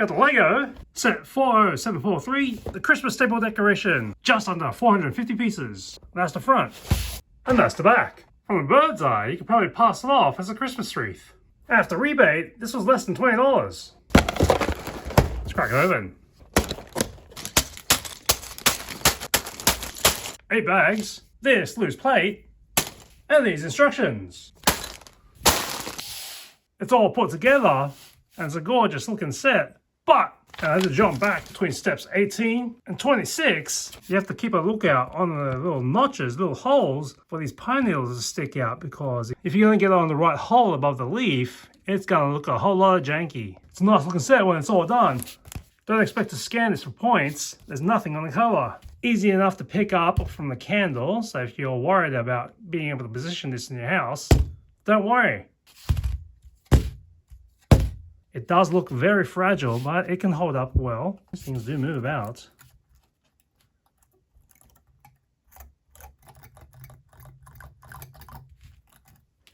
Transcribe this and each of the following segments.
Got the Lego set 40743, the Christmas table decoration, just under 450 pieces. That's the front, and that's the back. From a bird's eye, you could probably pass it off as a Christmas wreath. After rebate, this was less than $20. Let's crack it open. 8 bags, this loose plate, and these instructions. It's all put together, and it's a gorgeous looking set. But as I jump back between steps 18 and 26, you have to keep a lookout on the little notches, little holes for these pine needles to stick out, because if you only get on the right hole above the leaf, it's gonna look a whole lot janky. It's a nice looking set when it's all done. Don't expect to scan this for points. There's nothing on the cover. Easy enough to pick up from the candle, so if you're worried about being able to position this in your house, don't worry. It does look very fragile, but it can hold up well. These things do move about.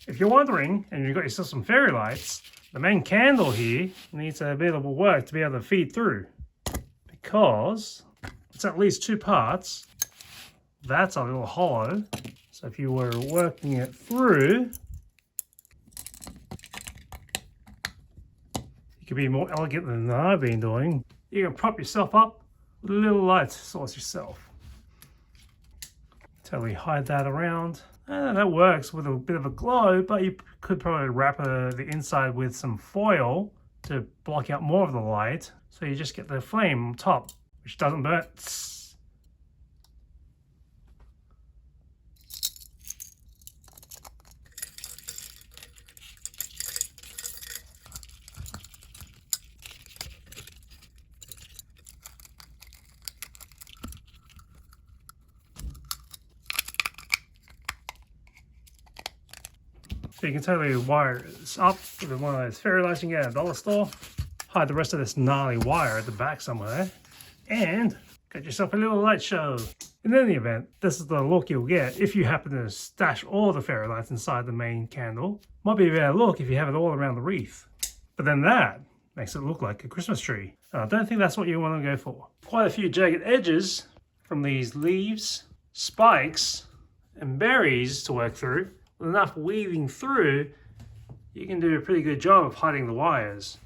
If you're wondering, and you've got yourself some fairy lights, the main candle here needs a bit of work to be able to feed through, because it's at least 2 parts. That's a little hollow. So if you were working it through, you could be more elegant than I've been doing. You can prop yourself up with a little light source yourself. Totally hide that around. That works with a bit of a glow, but you could probably wrap the inside with some foil to block out more of the light, so you just get the flame on top, which doesn't burn. So you can totally wire this up with one of those fairy lights you can get at a dollar store. Hide the rest of this gnarly wire at the back somewhere, and get yourself a little light show. In any event, this is the look you'll get if you happen to stash all the fairy lights inside the main candle. Might be a better look if you have it all around the wreath. But then that makes it look like a Christmas tree. And I don't think that's what you want to go for. Quite a few jagged edges from these leaves, spikes, and berries to work through. With enough weaving through, you can do a pretty good job of hiding the wires.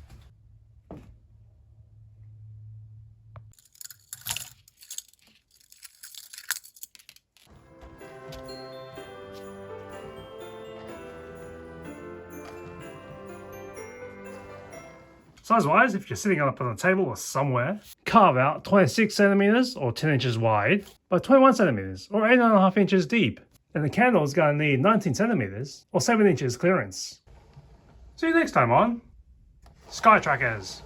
Size-wise, if you're sitting up on a table or somewhere, carve out 26 centimeters or 10 inches wide by 21 centimeters or 8.5 inches deep. And the candle is going to need 19 centimeters or 7 inches clearance. See you next time on Sky Trackers.